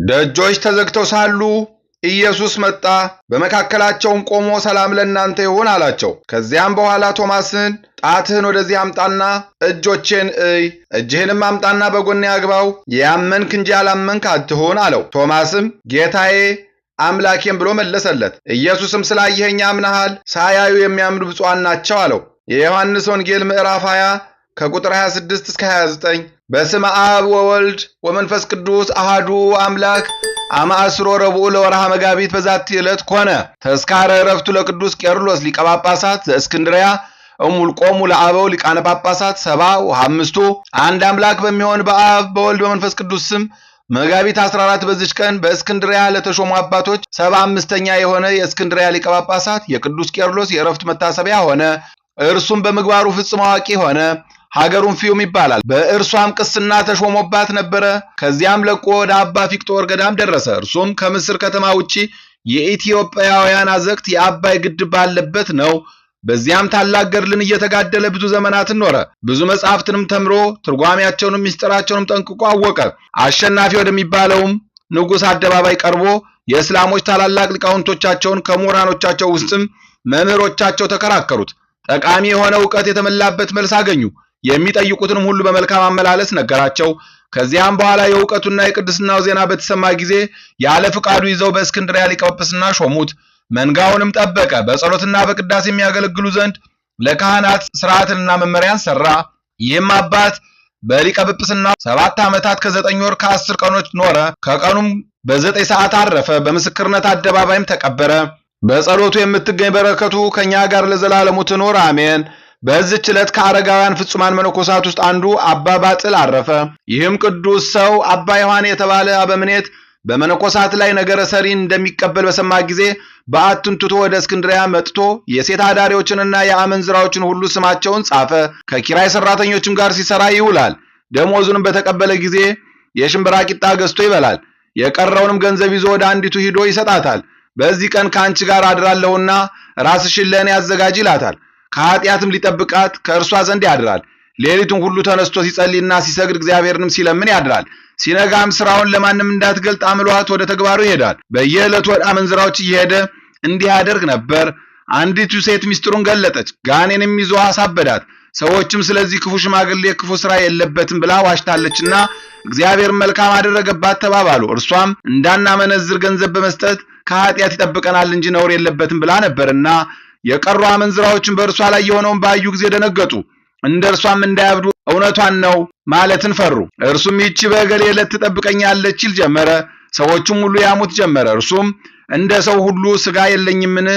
ደጆች ተዘግተው ሳሉ ኢየሱስ መጣ፣ በመካከላቸውም ቆሞ ሰላም ለእናንተ ይሁን አላቸው። ከዚያም በኋላ ቶማስን ጣትህን ወደዚህ አምጣና እጆቼን እይ፣ እጅህንም አምጣና በጎኔ አግባው፣ ያመንክ እንጂ ያላመንክ አትሁን አለው። ቶማስም ጌታዬ አምላኬም ብሎ መለሰለት። ኢየሱስም ስላየኸኝ አምነሃል፣ ሳያዩ የሚያምኑ ብፁዓን ናቸው አለው። የዮሐንስ ወንጌል ምዕራፍ 20 ከቁጥር 26 እስከ 29። በስመ አብ ወወልድ ወመንፈስ ቅዱስ አሃዱ አምላክ አማእስሮ ረቡዕ ለወርሃ መጋቢት በዛቲ ዕለት ኮነ ተስካረ ዕረፍቱ ለቅዱስ ቄርሎስ ሊቀ ጳጳሳት ዘእስክንድርያ እሙልቆሙ ለአበው ሊቃነ ጳጳሳት 75ቱ። አንድ አምላክ በሚሆን በአብ በወልድ በመንፈስ ቅዱስ ስም መጋቢት 14 በዚች ቀን በእስክንድርያ ለተሾሙ አባቶች 75ኛ የሆነ የእስክንድርያ ሊቀ ጳጳሳት የቅዱስ ቄርሎስ የዕረፍቱ መታሰቢያ ሆነ። እርሱም በምግባሩ ፍጹም አዋቂ ሆነ። ሀገሩን ፊዩም ይባላል። በእርሷም ቅስና ተሾሞባት ነበረ። ከዚያም ለቆ ወደ አባ ፊቅጦር ገዳም ደረሰ። እርሱም ከምስር ከተማ ውጪ የኢትዮጵያውያን አዘቅት የአባይ ግድብ ባለበት ነው። በዚያም ታላቅ ገድልን እየተጋደለ ብዙ ዘመናትን ኖረ። ብዙ መጻሕፍትንም ተምሮ ትርጓሜያቸውንም ምስጢራቸውንም ጠንቅቆ አወቀ። አሸናፊ ወደሚባለውም ንጉሥ አደባባይ ቀርቦ የእስላሞች ታላላቅ ሊቃውንቶቻቸውን ከምሁራኖቻቸው ውስጥም መምህሮቻቸው ተከራከሩት። ጠቃሚ የሆነ ዕውቀት የተመላበት መልስ አገኙ። የሚጠይቁትንም ሁሉ በመልካም አመላለስ ነገራቸው። ከዚያም በኋላ የዕውቀቱና የቅድስናው ዜና በተሰማ ጊዜ ያለ ፍቃዱ ይዘው በእስክንድርያ ሊቀ ጵጵስና ሾሙት። መንጋውንም ጠበቀ። በጸሎትና በቅዳሴ የሚያገለግሉ ዘንድ ለካህናት ሥርዓትንና መመሪያን ሰራ። ይህም አባት በሊቀ ጵጵስና 7 ዓመታት ከ9 ወር ከ10 ቀኖች ኖረ። ከቀኑም በ9 ሰዓት አረፈ። በምስክርነት አደባባይም ተቀበረ። በጸሎቱ የምትገኝ በረከቱ ከኛ ጋር ለዘላለሙ ትኖር አሜን። በዚህች ዕለት ከአረጋውያን ፍጹማን መነኮሳት ውስጥ አንዱ አባ ባጥል አረፈ። ይህም ቅዱስ ሰው አባ ዮሐን የተባለ አበምኔት በመነኮሳት ላይ ነገረ ሰሪን እንደሚቀበል በሰማ ጊዜ በዓቱን ትቶ ወደ እስክንድርያ መጥቶ የሴት አዳሪዎችንና የአመንዝራዎችን ሁሉ ስማቸውን ጻፈ። ከኪራይ ሰራተኞችም ጋር ሲሰራ ይውላል። ደሞዙንም በተቀበለ ጊዜ የሽምብራ ቂጣ ገዝቶ ይበላል። የቀረውንም ገንዘብ ይዞ ወደ አንዲቱ ሂዶ ይሰጣታል። በዚህ ቀን ከአንቺ ጋር አድራለሁና ራስሽን ለእኔ አዘጋጅ ይላታል። ከኃጢአትም ሊጠብቃት ከእርሷ ዘንድ ያድራል። ሌሊቱን ሁሉ ተነስቶ ሲጸልይና ሲሰግድ እግዚአብሔርንም ሲለምን ያድራል። ሲነጋም ስራውን ለማንም እንዳትገልጥ አምሏት ወደ ተግባሩ ይሄዳል። በየዕለቱ ወደ አመንዝራዎች እየሄደ እንዲህ ያደርግ ነበር። አንዲቱ ሴት ሚስጥሩን ገለጠች፣ ጋኔንም ይዞ አሳበዳት። ሰዎችም ስለዚህ ክፉ ሽማግሌ ክፉ ስራ የለበትም ብላ ዋሽታለችና እግዚአብሔር መልካም አደረገባት ተባባሉ። እርሷም እንዳናመነዝር ገንዘብ በመስጠት ከኃጢአት ይጠብቀናል እንጂ ነውር የለበትም ብላ ነበርና የቀሩ አመንዝራዎችን በእርሷ ላይ የሆነውን ባዩ ጊዜ ደነገጡ። እንደ እርሷም እንዳያብዱ እውነቷን ነው ማለትን ፈሩ። እርሱም ይህች በእገሌ ዕለት ትጠብቀኛለች ይል ጀመረ። ሰዎቹም ሁሉ ያሙት ጀመረ። እርሱም እንደ ሰው ሁሉ ሥጋ የለኝምን?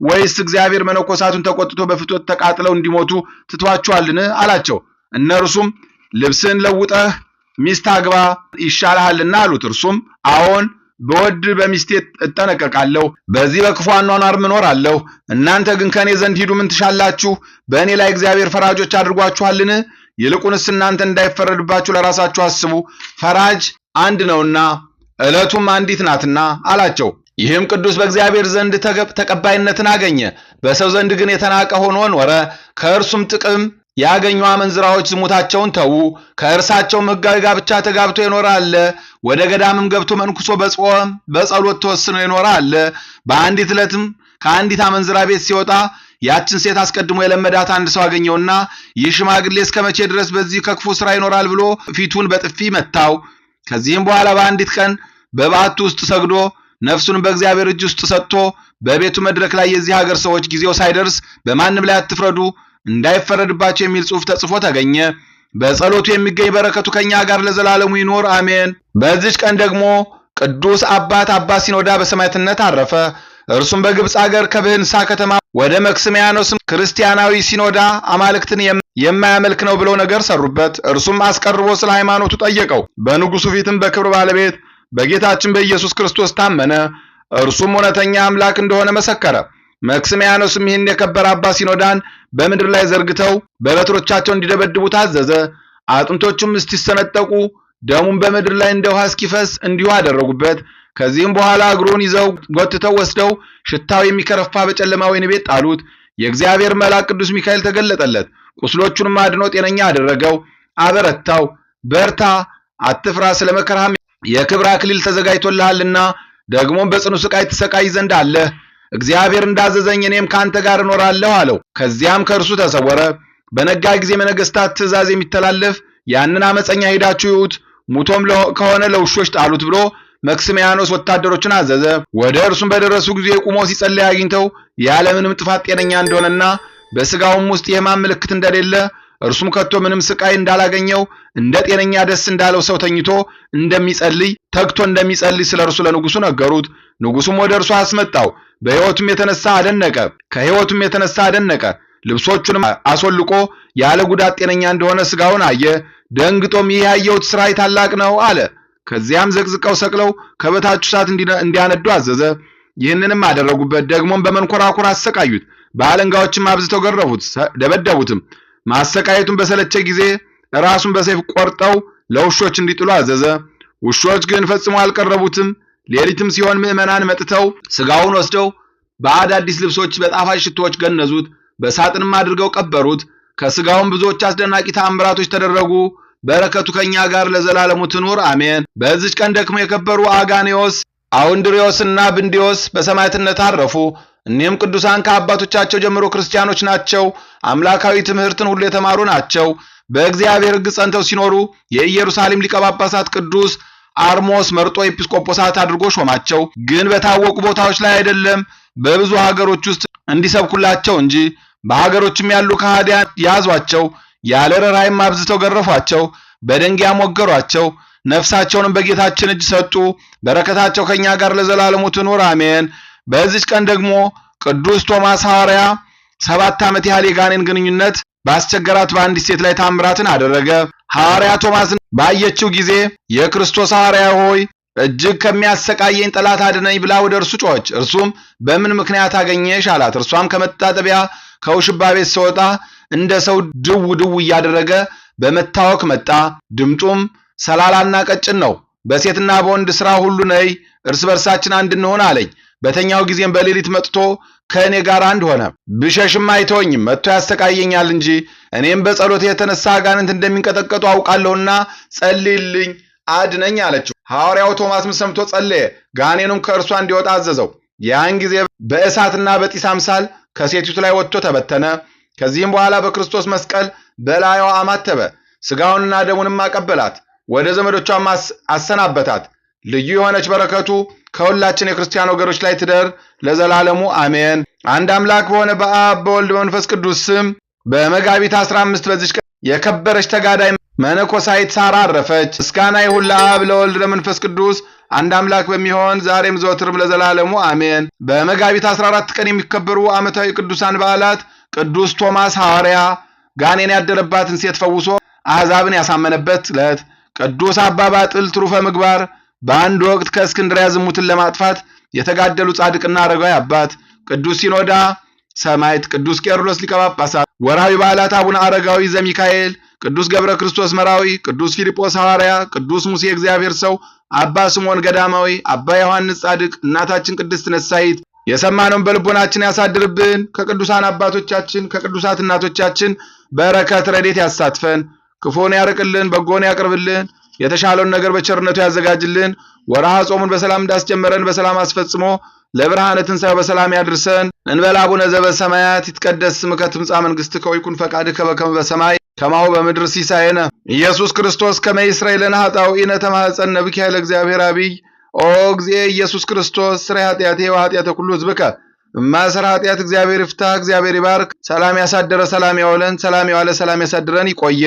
ወይስ እግዚአብሔር መነኮሳቱን ተቆጥቶ በፍቶት ተቃጥለው እንዲሞቱ ትቷቸዋልን? አላቸው። እነርሱም ልብስን ለውጠህ ሚስት አግባ ይሻልሃልና አሉት። እርሱም አዎን በወድ በሚስቴ እጠነቀቃለሁ፣ በዚህ በክፉ አኗኗር እኖራለሁ። እናንተ ግን ከኔ ዘንድ ሂዱ፣ ምን ትሻላችሁ? በእኔ ላይ እግዚአብሔር ፈራጆች አድርጓችኋልን? ይልቁንስ እናንተ እንዳይፈረድባችሁ ለራሳችሁ አስቡ፣ ፈራጅ አንድ ነውና ዕለቱም አንዲት ናትና አላቸው። ይህም ቅዱስ በእግዚአብሔር ዘንድ ተቀባይነትን አገኘ። በሰው ዘንድ ግን የተናቀ ሆኖ ኖረ። ከእርሱም ጥቅም ያገኙ አመንዝራዎች ዝሙታቸውን ተዉ። ከእርሳቸውም ሕጋዊ ጋብቻ ተጋብቶ የኖረ አለ። ወደ ገዳምም ገብቶ መንኩሶ በጾም በጸሎት ተወስኖ የኖረ አለ። በአንዲት ዕለትም ከአንዲት አመንዝራ ቤት ሲወጣ ያችን ሴት አስቀድሞ የለመዳት አንድ ሰው አገኘውና ይህ ሽማግሌ እስከ መቼ ድረስ በዚህ ከክፉ ስራ ይኖራል ብሎ ፊቱን በጥፊ መታው። ከዚህም በኋላ በአንዲት ቀን በበዓቱ ውስጥ ሰግዶ ነፍሱን በእግዚአብሔር እጅ ውስጥ ሰጥቶ በቤቱ መድረክ ላይ የዚህ ሀገር ሰዎች ጊዜው ሳይደርስ በማንም ላይ አትፍረዱ እንዳይፈረድባቸው የሚል ጽሑፍ ተጽፎ ተገኘ። በጸሎቱ የሚገኝ በረከቱ ከኛ ጋር ለዘላለሙ ይኖር አሜን። በዚች ቀን ደግሞ ቅዱስ አባት አባ ሲኖዳ በሰማዕትነት አረፈ። እርሱም በግብፅ ሀገር ከብህንሳ ከተማ ወደ መክስሚያኖስ ክርስቲያናዊ ሲኖዳ አማልክትን የማያመልክ ነው ብለው ነገር ሰሩበት። እርሱም አስቀርቦ ስለ ሃይማኖቱ ጠየቀው። በንጉሱ ፊትም በክብር ባለቤት በጌታችን በኢየሱስ ክርስቶስ ታመነ። እርሱም እውነተኛ አምላክ እንደሆነ መሰከረ። መክስሚያኖስም ይህን የከበረ አባ ሲኖዳን በምድር ላይ ዘርግተው በበትሮቻቸው እንዲደበድቡ ታዘዘ። አጥንቶቹም እስኪሰነጠቁ ደሙም በምድር ላይ እንደ ውሃ እስኪፈስ እንዲሁ አደረጉበት። ከዚህም በኋላ እግሩን ይዘው ጎትተው ወስደው ሽታው የሚከረፋ በጨለማ ወህኒ ቤት ጣሉት። የእግዚአብሔር መልአክ ቅዱስ ሚካኤል ተገለጠለት። ቁስሎቹንም አድኖ ጤነኛ አደረገው፣ አበረታው። በርታ፣ አትፍራ፣ ስለ መከራህም የክብር አክሊል ተዘጋጅቶልሃልና ደግሞም በጽኑ ስቃይ ትሰቃይ ዘንድ አለህ። እግዚአብሔር እንዳዘዘኝ እኔም ካንተ ጋር እኖራለሁ አለው። ከዚያም ከእርሱ ተሰወረ። በነጋ ጊዜ የነገሥታት ትእዛዝ የሚተላለፍ ያንን አመፀኛ ሄዳችሁ ይዩት፣ ሙቶም ከሆነ ለውሾች ጣሉት ብሎ መክስሚያኖስ ወታደሮችን አዘዘ። ወደ እርሱም በደረሱ ጊዜ ቁሞ ሲጸልይ አግኝተው ያለምንም ጥፋት ጤነኛ እንደሆነና በስጋውም ውስጥ የሕማም ምልክት እንደሌለ እርሱም ከቶ ምንም ስቃይ እንዳላገኘው እንደ ጤነኛ ደስ እንዳለው ሰው ተኝቶ ተግቶ እንደሚጸልይ ስለ እርሱ ለንጉሡ ነገሩት። ንጉሡም ወደ እርሱ አስመጣው። ከሕይወቱም የተነሳ አደነቀ። ልብሶቹንም አስወልቆ ያለ ጉዳት ጤነኛ እንደሆነ ስጋውን አየ። ደንግጦም ይህ ያየሁት ሥራይ ታላቅ ነው አለ። ከዚያም ዘቅዝቀው ሰቅለው ከበታቹ እሳት እንዲያነዱ አዘዘ። ይህንንም አደረጉበት። ደግሞም በመንኮራኩር አሰቃዩት። በአለንጋዎችም አብዝተው ገረፉት፣ ደበደቡትም። ማሰቃየቱን በሰለቸ ጊዜ ራሱን በሰይፍ ቆርጠው ለውሾች እንዲጥሉ አዘዘ። ውሾች ግን ፈጽሞ አልቀረቡትም። ሌሊትም ሲሆን ምዕመናን መጥተው ስጋውን ወስደው በአዳዲስ ልብሶች በጣፋጭ ሽቶዎች ገነዙት፣ በሳጥንም አድርገው ቀበሩት። ከስጋውም ብዙዎች አስደናቂ ተአምራቶች ተደረጉ። በረከቱ ከኛ ጋር ለዘላለሙ ትኑር አሜን። በዚች ቀን ደክመው የከበሩ አጋኔዎስ፣ አውንድሪዮስና ብንዲዮስ በሰማዕትነት አረፉ። እኒህም ቅዱሳን ከአባቶቻቸው ጀምሮ ክርስቲያኖች ናቸው። አምላካዊ ትምህርትን ሁሉ የተማሩ ናቸው። በእግዚአብሔር ሕግ ጸንተው ሲኖሩ የኢየሩሳሌም ሊቀ ጳጳሳት ቅዱስ አርሞስ መርጦ ኤጲስቆጶሳት አድርጎ ሾማቸው። ግን በታወቁ ቦታዎች ላይ አይደለም፣ በብዙ ሀገሮች ውስጥ እንዲሰብኩላቸው እንጂ። በሀገሮችም ያሉ ከሃዲያን ያዟቸው፣ ያለ ርኅራኄም አብዝተው ገረፏቸው፣ በደንጊያም ወገሯቸው። ነፍሳቸውንም በጌታችን እጅ ሰጡ። በረከታቸው ከኛ ጋር ለዘላለሙ ትኑር አሜን። በዚች ቀን ደግሞ ቅዱስ ቶማስ ሐዋርያ 7 ዓመት ያህል የጋኔን ግንኙነት ባስቸገራት በአንዲት ሴት ላይ ታምራትን አደረገ። ሐዋርያ ቶማስን ባየችው ጊዜ የክርስቶስ ሐዋርያ ሆይ እጅግ ከሚያሰቃየኝ ጠላት አድነኝ ብላ ወደ እርሱ ጮኸች። እርሱም በምን ምክንያት አገኘሽ አላት። እርሷም ከመታጠቢያ ከውሽባ ቤት ስወጣ እንደ ሰው ድው እያደረገ በመታወክ መጣ። ድምጡም ሰላላና ቀጭን ነው። በሴትና በወንድ ሥራ ሁሉ ነይ፣ እርስ በርሳችን አንድ እንሆን አለኝ። በተኛው ጊዜም በሌሊት መጥቶ ከእኔ ጋር አንድ ሆነ። ብሸሽም አይተወኝም፣ መጥቶ ያሰቃየኛል እንጂ። እኔም በጸሎት የተነሳ አጋንንት እንደሚንቀጠቀጡ አውቃለሁና ጸልይልኝ፣ አድነኝ አለችው። ሐዋርያው ቶማስም ሰምቶ ጸለየ፣ ጋኔኑም ከእርሷ እንዲወጣ አዘዘው። ያን ጊዜ በእሳትና በጢስ አምሳል ከሴቲቱ ላይ ወጥቶ ተበተነ። ከዚህም በኋላ በክርስቶስ መስቀል በላይዋ አማተበ፣ ሥጋውንና ደሙንም አቀበላት፣ ወደ ዘመዶቿም አሰናበታት። ልዩ የሆነች በረከቱ ከሁላችን የክርስቲያን ወገኖች ላይ ትደር ለዘላለሙ አሜን። አንድ አምላክ በሆነ በአብ በወልድ በመንፈስ ቅዱስ ስም በመጋቢት 15 በዚች ቀን የከበረች ተጋዳይ መነኮሳይት ሳራ አረፈች። ምስጋና ይሁን ለአብ ለወልድ ለመንፈስ ቅዱስ አንድ አምላክ በሚሆን ዛሬም ዘወትርም ለዘላለሙ አሜን። በመጋቢት 14 ቀን የሚከበሩ ዓመታዊ ቅዱሳን በዓላት ቅዱስ ቶማስ ሐዋርያ ጋኔን ያደረባትን ሴት ፈውሶ አሕዛብን ያሳመነበት ዕለት፣ ቅዱስ አባ ባጥል ትሩፈ ምግባር በአንድ ወቅት ከእስክንድርያ ዝሙትን ለማጥፋት የተጋደሉ ጻድቅና አረጋዊ አባት፣ ቅዱስ ሲኖዳ ሰማዕት፣ ቅዱስ ቄርሎስ ሊቀ ጳጳሳት። ወርሃዊ በዓላት አቡነ አረጋዊ ዘሚካኤል፣ ቅዱስ ገብረ ክርስቶስ መራዊ፣ ቅዱስ ፊልጶስ ሐዋርያ፣ ቅዱስ ሙሴ እግዚአብሔር ሰው፣ አባ ስምዖን ገዳማዊ፣ አባ ዮሐንስ ጻድቅ፣ እናታችን ቅድስት ነሳይት። የሰማነውን በልቦናችን ያሳድርብን። ከቅዱሳን አባቶቻችን ከቅዱሳት እናቶቻችን በረከት ረድኤት ያሳትፈን። ክፉን ያርቅልን፣ በጎን ያቅርብልን፣ የተሻለውን ነገር በቸርነቱ ያዘጋጅልን። ወርሃ ጾሙን በሰላም እንዳስጀመረን በሰላም አስፈጽሞ ለብርሃነ ትንሣኤው በሰላም ያድርሰን። እንበል አቡነ ዘበሰማያት ይትቀደስ ስምከ ትምጻእ መንግሥትከ ወይኩን ፈቃድከ በከመ በሰማይ ከማሁ በምድር ሲሳየነ ኢየሱስ ክርስቶስ ከመ ይስረይ ለነ ኃጣውኢነ ተማኅፀነ ብከ ኃይለ እግዚአብሔር አብይ ኦ እግዚእ ኢየሱስ ክርስቶስ ስራይ ኃጢአቴ ወኃጢአተ ኩሉ ሕዝብከ እማሰር ኃጢአት እግዚአብሔር ይፍታ። እግዚአብሔር ይባርክ። ሰላም ያሳደረ ሰላም ያውለን፣ ሰላም ያዋለ ሰላም ያሳድረን። ይቆየ